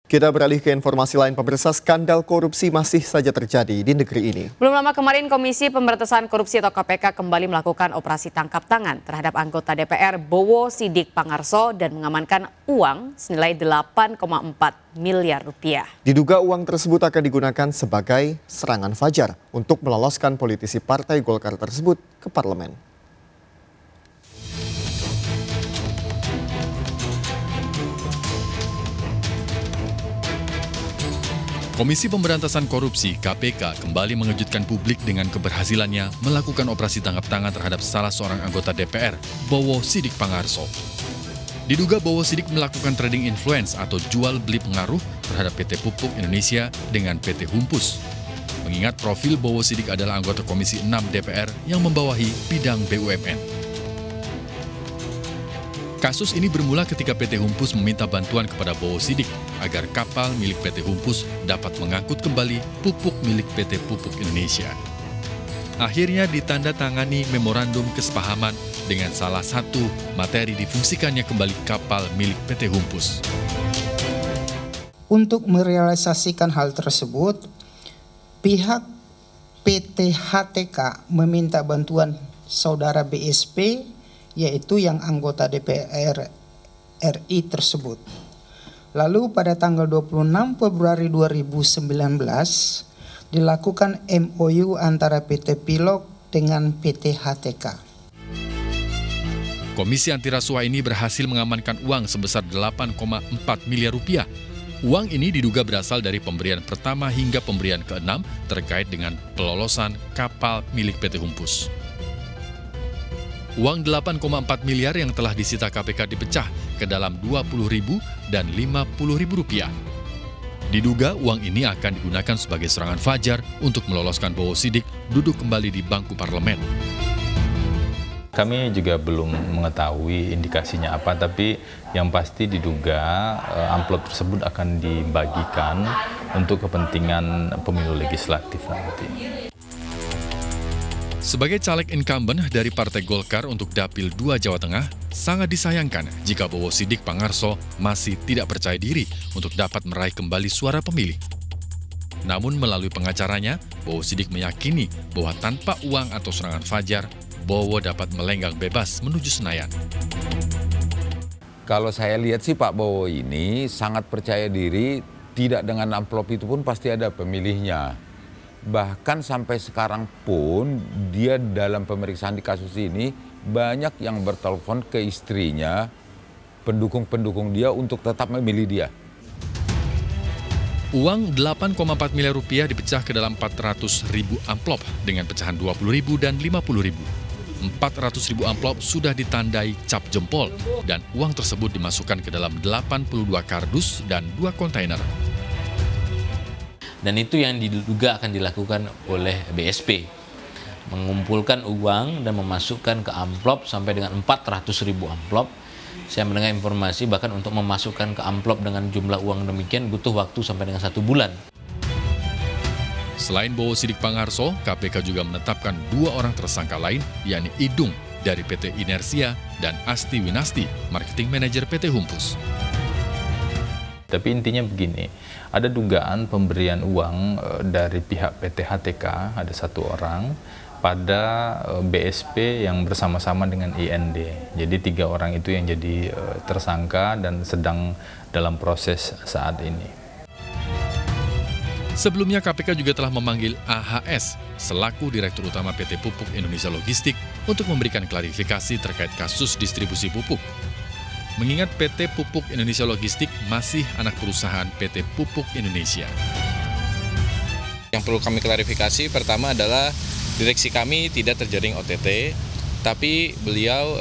Kita beralih ke informasi lain, pemirsa. Skandal korupsi masih saja terjadi di negeri ini. Belum lama kemarin Komisi Pemberantasan Korupsi atau KPK kembali melakukan operasi tangkap tangan terhadap anggota DPR Bowo Sidik Pangarso dan mengamankan uang senilai 8,4 miliar rupiah. Diduga uang tersebut akan digunakan sebagai serangan fajar untuk meloloskan politisi Partai Golkar tersebut ke parlemen. Komisi Pemberantasan Korupsi (KPK) kembali mengejutkan publik dengan keberhasilannya melakukan operasi tangkap tangan terhadap salah seorang anggota DPR, Bowo Sidik Pangarso. Diduga Bowo Sidik melakukan trading influence atau jual beli pengaruh terhadap PT Pupuk Indonesia dengan PT Humpus. Mengingat profil Bowo Sidik adalah anggota Komisi 6 DPR yang membawahi bidang BUMN. Kasus ini bermula ketika PT Humpus meminta bantuan kepada Bowo Sidik agar kapal milik PT Humpus dapat mengangkut kembali pupuk milik PT Pupuk Indonesia. Akhirnya ditandatangani memorandum kesepahaman dengan salah satu materi difungsikannya kembali kapal milik PT Humpus. Untuk merealisasikan hal tersebut, pihak PT HTK meminta bantuan saudara BSP, yaitu yang anggota DPR RI tersebut. Lalu pada tanggal 26 Februari 2019 dilakukan MOU antara PT Pilog dengan PT HTK. Komisi Anti Rasuah ini berhasil mengamankan uang sebesar 8,4 miliar rupiah. Uang ini diduga berasal dari pemberian pertama hingga pemberian ke-6 terkait dengan pelolosan kapal milik PT Humpus. Uang 8,4 miliar yang telah disita KPK dipecah ke dalam Rp20.000 dan Rp50.000. Diduga uang ini akan digunakan sebagai serangan fajar untuk meloloskan Bowo Sidik duduk kembali di bangku parlemen. Kami juga belum mengetahui indikasinya apa, tapi yang pasti diduga amplop tersebut akan dibagikan untuk kepentingan pemilu legislatif nanti. Sebagai caleg incumbent dari Partai Golkar untuk Dapil 2 Jawa Tengah, sangat disayangkan jika Bowo Sidik Pangarso masih tidak percaya diri untuk dapat meraih kembali suara pemilih. Namun melalui pengacaranya, Bowo Sidik meyakini bahwa tanpa uang atau serangan fajar, Bowo dapat melenggang bebas menuju Senayan. Kalau saya lihat sih Pak Bowo ini sangat percaya diri, tidak dengan amplop itu pun pasti ada pemilihnya. Bahkan sampai sekarang pun dia dalam pemeriksaan di kasus ini banyak yang bertelepon ke istrinya, pendukung-pendukung dia untuk tetap memilih dia. Uang 8,4 miliar rupiah dipecah ke dalam 400.000 amplop dengan pecahan 20.000 dan 50.000. 400.000 amplop sudah ditandai cap jempol dan uang tersebut dimasukkan ke dalam 82 kardus dan 2 kontainer. Dan itu yang diduga akan dilakukan oleh BSP, mengumpulkan uang dan memasukkan ke amplop sampai dengan 400.000 amplop. Saya mendengar informasi bahkan untuk memasukkan ke amplop dengan jumlah uang demikian butuh waktu sampai dengan 1 bulan. Selain Bowo Sidik Pangarso, KPK juga menetapkan 2 orang tersangka lain, yakni Idung dari PT Inersia dan Asti Winasti, Marketing Manager PT Humpus. Tapi intinya begini, ada dugaan pemberian uang dari pihak PT HTK, ada 1 orang, pada BSP yang bersama-sama dengan IND. Jadi 3 orang itu yang jadi tersangka dan sedang dalam proses saat ini. Sebelumnya KPK juga telah memanggil AHS selaku Direktur Utama PT Pupuk Indonesia Logistik untuk memberikan klarifikasi terkait kasus distribusi pupuk. Mengingat PT Pupuk Indonesia Logistik masih anak perusahaan PT Pupuk Indonesia. Yang perlu kami klarifikasi pertama adalah direksi kami tidak terjaring OTT, tapi beliau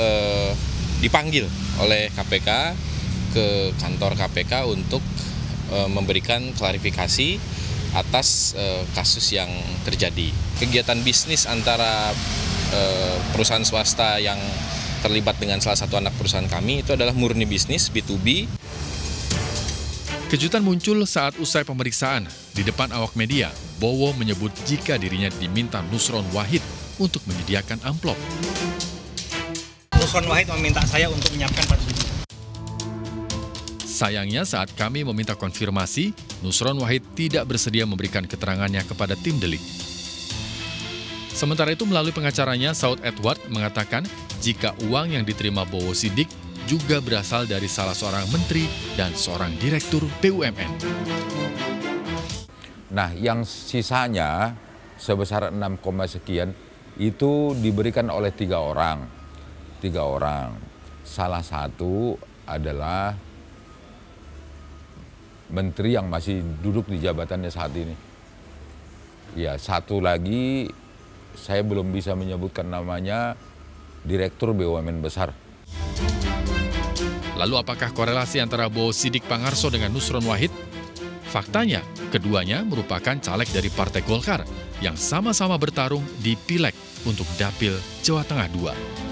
dipanggil oleh KPK ke kantor KPK untuk memberikan klarifikasi atas kasus yang terjadi. Kegiatan bisnis antara perusahaan swasta yang terlibat dengan salah satu anak perusahaan kami itu adalah murni bisnis B2B. Kejutan muncul saat usai pemeriksaan. Di depan awak media, Bowo menyebut jika dirinya diminta Nusron Wahid untuk menyediakan amplop. Nusron Wahid meminta saya untuk menyiapkan 4.000. Sayangnya saat kami meminta konfirmasi, Nusron Wahid tidak bersedia memberikan keterangannya kepada tim delik. Sementara itu melalui pengacaranya, Saud Edward mengatakan jika uang yang diterima Bowo Sidik juga berasal dari salah seorang menteri dan seorang direktur BUMN. Nah, yang sisanya sebesar 6, sekian itu diberikan oleh 3 orang. 3 orang. Salah satu adalah menteri yang masih duduk di jabatannya saat ini. Ya, satu lagi saya belum bisa menyebutkan namanya, direktur BUMN besar. Lalu apakah korelasi antara Bowo Sidik Pangarso dengan Nusron Wahid? Faktanya, keduanya merupakan caleg dari Partai Golkar yang sama-sama bertarung di Pileg untuk Dapil Jawa Tengah II.